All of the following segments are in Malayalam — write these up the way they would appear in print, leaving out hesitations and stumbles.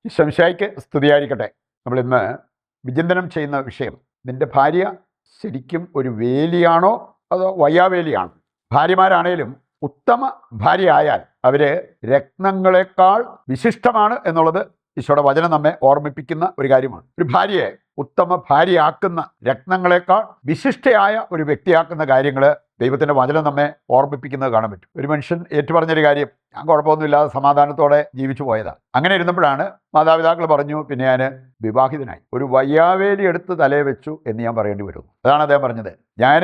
ശംശായിക്ക് സ്തുതിയായിരിക്കട്ടെ. നമ്മൾ ഇന്ന് വിചിന്തനം ചെയ്യുന്ന വിഷയം, നിന്റെ ഭാര്യ ശരിക്കും ഒരു വേലിയാണോ അതോ വയ്യാവേലിയാണോ? ഭാര്യമാരാണേലും ഉത്തമ ഭാര്യ ആയാൽ അവർ രത്നങ്ങളെക്കാൾ വിശിഷ്ടമാണ് എന്നുള്ളത് ഈശോയുടെ വചനം നമ്മെ ഓർമ്മിപ്പിക്കുന്ന ഒരു കാര്യമാണ്. ഒരു ഭാര്യയെ ഉത്തമ ഭാര്യയാക്കുന്ന, രത്നങ്ങളെക്കാൾ വിശിഷ്ടയായ ഒരു വ്യക്തിയാക്കുന്ന കാര്യങ്ങൾ ദൈവത്തിൻ്റെ വചനം നമ്മെ ഓർമ്മിപ്പിക്കുന്നത് കാണാൻ പറ്റും. ഒരു മനുഷ്യൻ ഏറ്റുപറഞ്ഞൊരു കാര്യം, ഞാൻ കുഴപ്പമൊന്നുമില്ലാതെ സമാധാനത്തോടെ ജീവിച്ചു പോയതാണ്. അങ്ങനെ ഇരുന്നപ്പോഴാണ് മാതാപിതാക്കൾ പറഞ്ഞു, പിന്നെ ഞാൻ വിവാഹിതനായി, ഒരു വയ്യാവേലി എടുത്ത് തലയെ വെച്ചു എന്ന് ഞാൻ പറയേണ്ടി വരുന്നു. അതാണ് അദ്ദേഹം പറഞ്ഞത്. ഞാൻ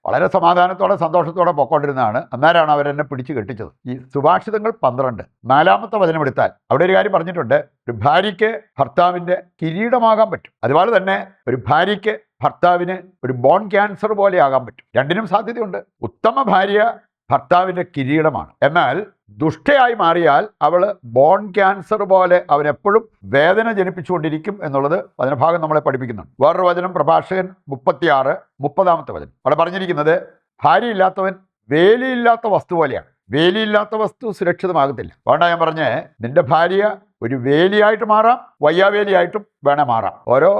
വളരെ സമാധാനത്തോടെ സന്തോഷത്തോടെ പൊക്കോണ്ടിരുന്നതാണ്, അന്നേരമാണ് അവരെന്നെ പിടിച്ചു കെട്ടിച്ചത്. ഈ സുഭാഷിതങ്ങൾ 12 4-ാമത്തെ വചനം എടുത്താൽ അവിടെ ഒരു കാര്യം പറഞ്ഞിട്ടുണ്ട്, ഒരു ഭാര്യയ്ക്ക് ഭർത്താവിൻ്റെ കിരീടമാകാൻ പറ്റും. അതുപോലെ തന്നെ ഒരു ഭാര്യയ്ക്ക് ഭർത്താവിന് ഒരു ബോൺ ക്യാൻസർ പോലെ ആകാൻ പറ്റും. രണ്ടിനും സാധ്യതയുണ്ട്. ഉത്തമ ഭാര്യ ഭർത്താവിൻ്റെ കിരീടമാണ്. എന്നാൽ ദുഷ്ടയായി മാറിയാൽ അവൾ ബോൺ ക്യാൻസർ പോലെ അവനെപ്പോഴും വേദന ജനിപ്പിച്ചുകൊണ്ടിരിക്കും എന്നുള്ളത് വചനഭാഗം നമ്മളെ പഠിപ്പിക്കുന്നുണ്ട്. വേറൊരു വചനം പ്രഭാഷകൻ 36 30-ാമത്തെ വചനം. അവിടെ പറഞ്ഞിരിക്കുന്നത്, ഭാര്യയില്ലാത്തവൻ വേലിയില്ലാത്ത വസ്തു പോലെയാണ്. വേലിയില്ലാത്ത വസ്തു സുരക്ഷിതമാകത്തില്ല. അതുകൊണ്ടാണ് ഞാൻ പറഞ്ഞേ, നിന്റെ ഭാര്യ ഒരു വേലിയായിട്ട് മാറാം, വയ്യാവേലിയായിട്ടും വേണേൽ മാറാം. ഓരോ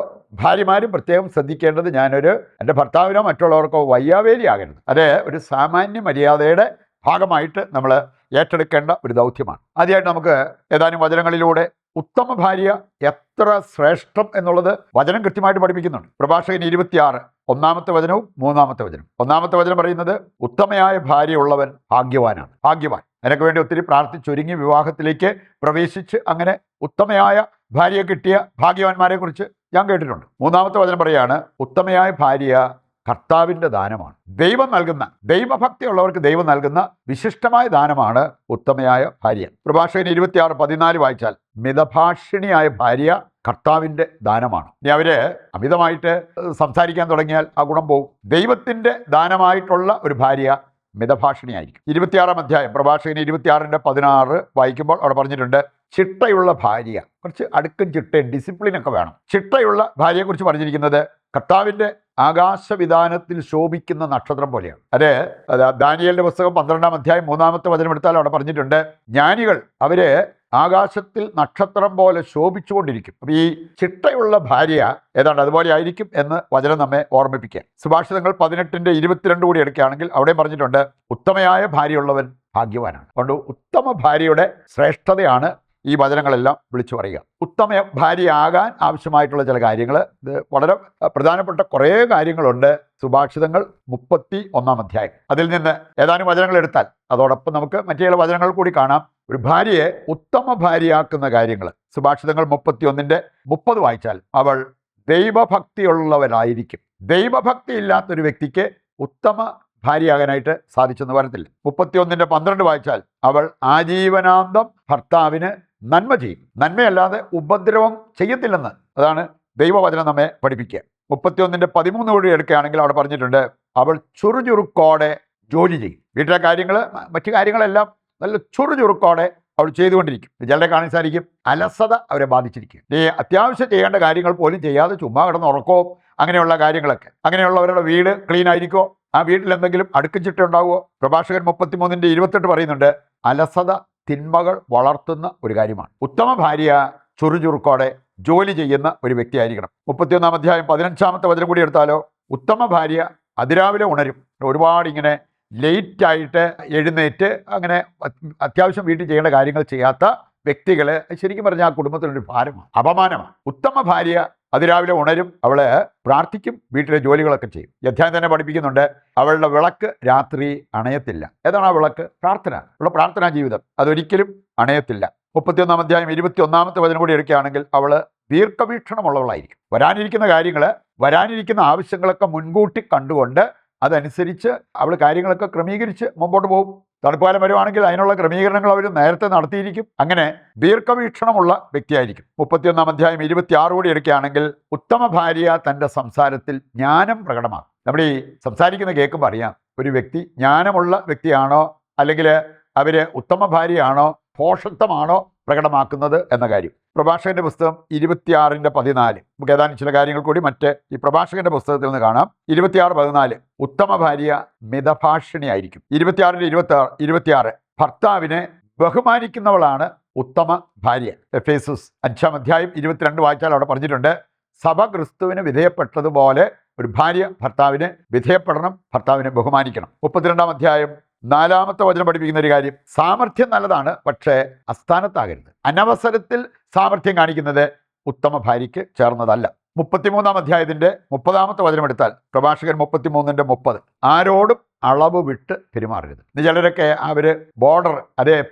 ഭാര്യമാരും പ്രത്യേകം ശ്രദ്ധിക്കേണ്ടത്, എൻ്റെ ഭർത്താവിനോ മറ്റുള്ളവർക്കോ വയ്യാവേലി ആകരുത്. അത് ഒരു സാമാന്യ മര്യാദയുടെ ഭാഗമായിട്ട് നമ്മൾ ഏറ്റെടുക്കേണ്ട ഒരു ദൗത്യമാണ്. ആദ്യമായിട്ട് നമുക്ക് ഏതാനും വചനങ്ങളിലൂടെ ഉത്തമ ഭാര്യ എത്ര ശ്രേഷ്ഠം എന്നുള്ളത് വചനം കൃത്യമായിട്ട് പഠിപ്പിക്കുന്നുണ്ട്. പ്രഭാഷകൻ 26 1-ാമത്തെ വചനവും 3-ാമത്തെ വചനം. 1-ാമത്തെ വചനം പറയുന്നത്, ഉത്തമയായ ഭാര്യയുള്ളവൻ ഭാഗ്യവാനാണ്. ഭാഗ്യവാൻ. അതിനൊക്കെ വേണ്ടി ഒത്തിരി പ്രാർത്ഥിച്ചൊരുങ്ങി വിവാഹത്തിലേക്ക് പ്രവേശിച്ച് അങ്ങനെ ഉത്തമയായ ഭാര്യയെ കിട്ടിയ ഭാഗ്യവാന്മാരെ കുറിച്ച് ഞാൻ കേട്ടിട്ടുണ്ട്. 3-ാമത്തെ വചനം പറയാണ്, ഉത്തമയായ ഭാര്യ കർത്താവിൻ്റെ ദാനമാണ്. ദൈവം നൽകുന്ന, ദൈവഭക്തിയുള്ളവർക്ക് ദൈവം നൽകുന്ന വിശിഷ്ടമായ ദാനമാണ് ഉത്തമയായ ഭാര്യ. പ്രഭാഷകൻ 26 14 വായിച്ചാൽ, മിതഭാഷിണിയായ ഭാര്യ കർത്താവിൻ്റെ ദാനമാണ്. ഇനി അവര് അമിതമായിട്ട് സംസാരിക്കാൻ തുടങ്ങിയാൽ ആ ഗുണം പോകും. ദൈവത്തിൻ്റെ ദാനമായിട്ടുള്ള ഒരു ഭാര്യ മിതഭാഷിണിയായിരിക്കും. 26-ാം അധ്യായം പ്രഭാഷകൻ 26-16 വായിക്കുമ്പോൾ അവിടെ പറഞ്ഞിട്ടുണ്ട്, ചിട്ടയുള്ള ഭാര്യ. കുറച്ച് അടുക്കും ചിട്ടയും ഡിസിപ്ലിനൊക്കെ വേണം. ചിട്ടയുള്ള ഭാര്യയെക്കുറിച്ച് പറഞ്ഞിരിക്കുന്നത്, കർത്താവിൻ്റെ ആകാശവിധാനത്തിൽ ശോഭിക്കുന്ന നക്ഷത്രം പോലെയാണ്. അത് ദാനിയേലിന്റെ പുസ്തകം 12-ാം അധ്യായം 3-ാമത്തെ വചനം എടുത്താൽ അവിടെ പറഞ്ഞിട്ടുണ്ട്, ജ്ഞാനികൾ അവര് ആകാശത്തിൽ നക്ഷത്രം പോലെ ശോഭിച്ചുകൊണ്ടിരിക്കും. അപ്പോൾ ഈ ചിട്ടയുള്ള ഭാര്യ ഏതാണ്ട് അതുപോലെ ആയിരിക്കും എന്ന് വചനം നമ്മെ ഓർമ്മിപ്പിക്കുക. സുഭാഷിതങ്ങൾ 18-22 കൂടി എടുക്കുകയാണെങ്കിൽ അവിടെ പറഞ്ഞിട്ടുണ്ട്, ഉത്തമയായ ഭാര്യയുള്ളവൻ ഭാഗ്യവാനാണ്. അതുകൊണ്ട് ഉത്തമ ഭാര്യയുടെ ശ്രേഷ്ഠതയാണ് ഈ വചനങ്ങളെല്ലാം വിളിച്ചു പറയുക. ഉത്തമ ഭാര്യയാകാൻ ആവശ്യമായിട്ടുള്ള ചില കാര്യങ്ങൾ, ഇത് വളരെ പ്രധാനപ്പെട്ട കുറേ കാര്യങ്ങളുണ്ട്. സുഭാഷിതങ്ങൾ 31-ാം അധ്യായം, അതിൽ നിന്ന് ഏതാനും വചനങ്ങൾ എടുത്താൽ അതോടൊപ്പം നമുക്ക് മറ്റു ചില വചനങ്ങൾ കൂടി കാണാം. ഒരു ഭാര്യയെ ഉത്തമ ഭാര്യയാക്കുന്ന കാര്യങ്ങൾ സുഭാഷിതങ്ങൾ 31-30 വായിച്ചാൽ, അവൾ ദൈവഭക്തിയുള്ളവരായിരിക്കും. ദൈവഭക്തി ഇല്ലാത്തൊരു വ്യക്തിക്ക് ഉത്തമ ഭാര്യയാകാനായിട്ട് സാധിച്ചെന്ന് വരത്തില്ല. 31-12 വായിച്ചാൽ, അവൾ ആജീവനാന്തം ഭർത്താവിന് നന്മ ചെയ്യും. നന്മയല്ലാതെ ഉപദ്രവം ചെയ്യത്തില്ലെന്ന് അതാണ് ദൈവവചനം നമ്മെ പഠിപ്പിക്കുക. 31-13 കൂടി എടുക്കുകയാണെങ്കിൽ അവിടെ പറഞ്ഞിട്ടുണ്ട്, അവൾ ചുറുചുറുക്കോടെ ജോലി ചെയ്യും. വീട്ടിലെ കാര്യങ്ങൾ, മറ്റു കാര്യങ്ങളെല്ലാം നല്ല ചുറുചുറുക്കോടെ അവൾ ചെയ്തുകൊണ്ടിരിക്കും. ചിലരെ കാണാൻ സാധിക്കും, അലസത അവരെ ബാധിച്ചിരിക്കും. ഈ അത്യാവശ്യം ചെയ്യേണ്ട കാര്യങ്ങൾ പോലും ചെയ്യാതെ ചുമ്മാ കിടന്ന് ഉറക്കോ, അങ്ങനെയുള്ള കാര്യങ്ങളൊക്കെ. അങ്ങനെയുള്ളവരുടെ വീട് ക്ലീൻ ആയിരിക്കോ, ആ വീട്ടിൽ എന്തെങ്കിലും അടുക്കും ചിട്ട ഉണ്ടാവുമോ? പ്രഭാഷകൻ 33-28 പറയുന്നുണ്ട്, അലസത തിന്മകൾ വളർത്തുന്ന ഒരു കാര്യമാണ്. ഉത്തമ ഭാര്യ ചുറുചുറുക്കോടെ ജോലി ചെയ്യുന്ന ഒരു വ്യക്തിയായിരിക്കണം. 31-ാം അധ്യായം 15-ാമത്തെ വചനം കൂടി എടുത്താലോ, ഉത്തമ ഭാര്യ അതിരാവിലെ ഉണരും. ഒരുപാട് ഇങ്ങനെ ലേറ്റായിട്ട് എഴുന്നേറ്റ് അങ്ങനെ അത്യാവശ്യം വീട്ടിൽ ചെയ്യേണ്ട കാര്യങ്ങൾ ചെയ്യാത്ത വ്യക്തികൾ ശരിക്കും പറഞ്ഞാൽ ആ കുടുംബത്തിനൊരു ഭാരമാണ്, അപമാനമാണ്. ഉത്തമ ഭാര്യ അതിരാവിലെ ഉണരും, അവള് പ്രാർത്ഥിക്കും, വീട്ടിലെ ജോലികളൊക്കെ ചെയ്യും. അധ്യായം തന്നെ പഠിപ്പിക്കുന്നുണ്ട്, അവളുടെ വിളക്ക് രാത്രി അണയത്തില്ല. ഏതാണ് ആ വിളക്ക്? പ്രാർത്ഥന. അവളുടെ പ്രാർത്ഥനാ ജീവിതം അതൊരിക്കലും അണയത്തില്ല. 31-ാം അധ്യായം 21-ാമത്തെ വചനം കൂടി എടുക്കുകയാണെങ്കിൽ, അവള് ദീർഘവീക്ഷണമുള്ളവളായിരിക്കും. വരാനിരിക്കുന്ന കാര്യങ്ങൾ, വരാനിരിക്കുന്ന ആവശ്യങ്ങളൊക്കെ മുൻകൂട്ടി കണ്ടുകൊണ്ട് അതനുസരിച്ച് അവൾ കാര്യങ്ങളൊക്കെ ക്രമീകരിച്ച് മുമ്പോട്ട് പോകും. തണുപ്പുകാലം വരുവാണെങ്കിൽ അതിനുള്ള ക്രമീകരണങ്ങൾ അവർ നേരത്തെ നടത്തിയിരിക്കും. അങ്ങനെ ദീർഘവീക്ഷണമുള്ള വ്യക്തിയായിരിക്കും. 31-ാം അധ്യായം 26 കൂടി എടുക്കുകയാണെങ്കിൽ, ഉത്തമ ഭാര്യ തൻ്റെ സംസാരത്തിൽ ജ്ഞാനം പ്രകടമാക്കും. നമ്മൾ ഈ സംസാരിക്കുന്ന കേൾക്കുമ്പോൾ അറിയാം ഒരു വ്യക്തി ജ്ഞാനമുള്ള വ്യക്തിയാണോ, അല്ലെങ്കിൽ അവർ ഉത്തമ ഭാര്യയാണോ, ഭോഷത്വമാണോ പ്രകടമാക്കുന്നത് എന്ന കാര്യം. പ്രഭാഷകന്റെ പുസ്തകം 26-14 നമുക്ക് ഏതാനും ചില കാര്യങ്ങൾ കൂടി ഈ പ്രഭാഷകന്റെ പുസ്തകത്തിൽ നിന്ന് കാണാം. 26-14 ഉത്തമ ഭാര്യ മിതഭാഷിണിയായിരിക്കും. 26-26 ഭർത്താവിനെ ബഹുമാനിക്കുന്നവളാണ് ഉത്തമ ഭാര്യ. എഫേസസ് 5-ാം അധ്യായം 22 വായിച്ചാൽ അവിടെ പറഞ്ഞിട്ടുണ്ട്, സഭ ക്രിസ്തുവിന് വിധേയപ്പെട്ടതുപോലെ ഒരു ഭാര്യ ഭർത്താവിന് വിധേയപ്പെടണം, ഭർത്താവിനെ ബഹുമാനിക്കണം. 32-ാം അധ്യായം 4-ാമത്തെ വചനം പഠിപ്പിക്കുന്ന ഒരു കാര്യം, സാമർഥ്യം നല്ലതാണ്, പക്ഷേ അസ്ഥാനത്താകരുത്. അനവസരത്തിൽ സാമർഥ്യം കാണിക്കുന്നത് ഉത്തമ ഭാര്യയ്ക്ക് ചേർന്നതല്ല. 33-ാം അധ്യായത്തിന്റെ 30-ാമത്തെ വചനം എടുത്താൽ പ്രഭാഷകൻ 33:30, ആരോടും അളവ് വിട്ട് പെരുമാറരുത്. ചിലരൊക്കെ ബോർഡർ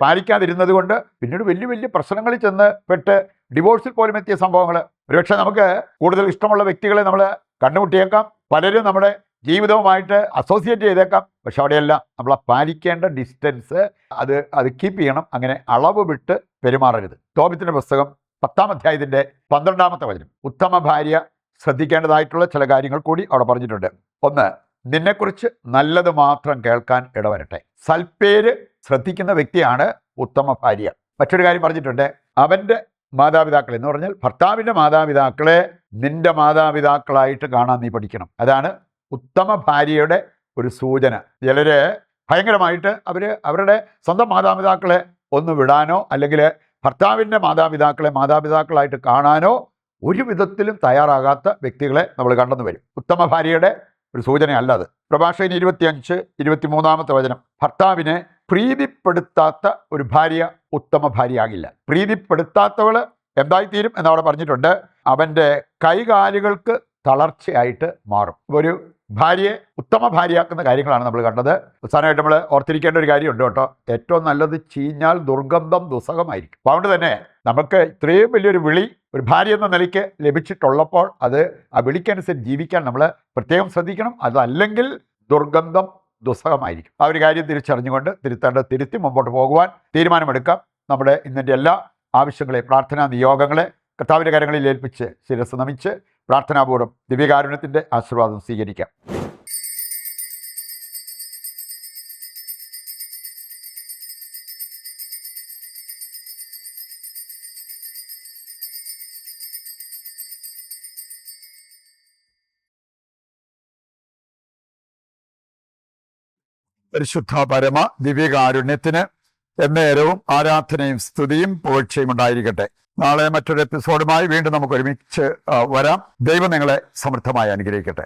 പാലിക്കാതിരുന്നത് കൊണ്ട് പിന്നീട് വലിയ വലിയ പ്രശ്നങ്ങളിൽ ചെന്ന് പെട്ട് ഡിവോഴ്സിൽ പോലും എത്തിയ സംഭവങ്ങൾ. ഒരുപക്ഷെ നമുക്ക് കൂടുതൽ ഇഷ്ടമുള്ള വ്യക്തികളെ നമ്മൾ കണ്ടുമുട്ടിയേക്കാം, പലരും നമ്മുടെ ജീവിതവുമായിട്ട് അസോസിയേറ്റ് ചെയ്തേക്കാം. പക്ഷെ അവിടെയെല്ലാം നമ്മൾ പാലിക്കേണ്ട ഡിസ്റ്റൻസ് അത് കീപ്പ് ചെയ്യണം. അങ്ങനെ അളവ് വിട്ട് പെരുമാറരുത്. തോബിത്തിന്റെ പുസ്തകം 10-ാം അധ്യായത്തിന്റെ 12-ാമത്തെ വചനം, ഉത്തമ ഭാര്യ ശ്രദ്ധിക്കേണ്ടതായിട്ടുള്ള ചില കാര്യങ്ങൾ കൂടി അവിടെ പറഞ്ഞിട്ടുണ്ട്. ഒന്ന്, നിന്നെക്കുറിച്ച് നല്ലത് മാത്രം കേൾക്കാൻ ഇടവരട്ടെ. സൽപ്പേര് ശ്രദ്ധിക്കുന്ന വ്യക്തിയാണ് ഉത്തമ ഭാര്യ. മറ്റൊരു കാര്യം പറഞ്ഞിട്ടുണ്ട്, അവൻ്റെ മാതാപിതാക്കൾ എന്ന് പറഞ്ഞാൽ ഭർത്താവിൻ്റെ മാതാപിതാക്കളെ നിന്റെ മാതാപിതാക്കളായിട്ട് കാണാൻ നീ പഠിക്കണം. അതാണ് ഉത്തമ ഭാര്യയുടെ ഒരു സൂചന. ചിലര് ഭയങ്കരമായിട്ട് അവരുടെ സ്വന്തം മാതാപിതാക്കളെ ഒന്ന് വിടാനോ അല്ലെങ്കിൽ ഭർത്താവിൻ്റെ മാതാപിതാക്കളെ മാതാപിതാക്കളായിട്ട് കാണാനോ ഒരു വിധത്തിലും തയ്യാറാകാത്ത വ്യക്തികളെ നമ്മൾ കണ്ടെന്ന് വരും. ഉത്തമ ഭാര്യയുടെ ഒരു സൂചനയല്ല അത്. പ്രഭാഷകൻ 25-23-ാമത്തെ വചനം, ഭർത്താവിനെ പ്രീതിപ്പെടുത്താത്ത ഒരു ഭാര്യ ഉത്തമ ഭാര്യയാകില്ല. പ്രീതിപ്പെടുത്താത്തവൾ എന്തായിത്തീരും എന്നവിടെ പറഞ്ഞിട്ടുണ്ട്, അവൻ്റെ കൈകാലുകൾക്ക് തളർച്ചയായിട്ട് മാറും. ഒരു ഭാര്യയെ ഉത്തമ ഭാര്യയാക്കുന്ന കാര്യങ്ങളാണ് നമ്മൾ കണ്ടത്. അവസാനമായിട്ട് നമ്മൾ ഓർത്തിരിക്കേണ്ട ഒരു കാര്യമുണ്ട് കേട്ടോ, ഏറ്റവും നല്ലത് ചീഞ്ഞാൽ ദുർഗന്ധം ദുസ്സഹമായിരിക്കും. അതുകൊണ്ട് തന്നെ നമുക്ക് ഇത്രയും വലിയൊരു വിളി ഒരു ഭാര്യ എന്ന നിലയ്ക്ക് ലഭിച്ചിട്ടുള്ളപ്പോൾ ആ വിളിക്കനുസരിച്ച് ജീവിക്കാൻ നമ്മൾ പ്രത്യേകം ശ്രദ്ധിക്കണം. അതല്ലെങ്കിൽ ദുർഗന്ധം ദുസ്സഹമായിരിക്കും. ആ ഒരു കാര്യം തിരിച്ചറിഞ്ഞുകൊണ്ട് തിരുത്തി മുമ്പോട്ട് പോകുവാൻ തീരുമാനമെടുക്കാം. നമ്മുടെ ഇന്നിൻ്റെ എല്ലാ ആവശ്യങ്ങളെ, പ്രാർത്ഥനാ നിയോഗങ്ങളെ കർത്താവിൻ്റെ കരങ്ങളിൽ ഏൽപ്പിച്ച് ശിരസ് നമിച്ച് പ്രാർത്ഥനാപൂർവ്വം ദിവ്യകാരുണ്യത്തിൻ്റെ ആശീർവാദം സ്വീകരിക്കാം. പരിശുദ്ധ പരമ ദിവ്യകാരുണ്യത്തിന് എന്നേരവും ആരാധനയും സ്തുതിയും പുകഴ്ചയും ഉണ്ടായിരിക്കട്ടെ. നാളെ മറ്റൊരു എപ്പിസോഡുമായി വീണ്ടും നമുക്ക് ഒരുമിച്ച് വരാം. ദൈവം നിങ്ങളെ സമൃദ്ധമായി അനുഗ്രഹിക്കട്ടെ.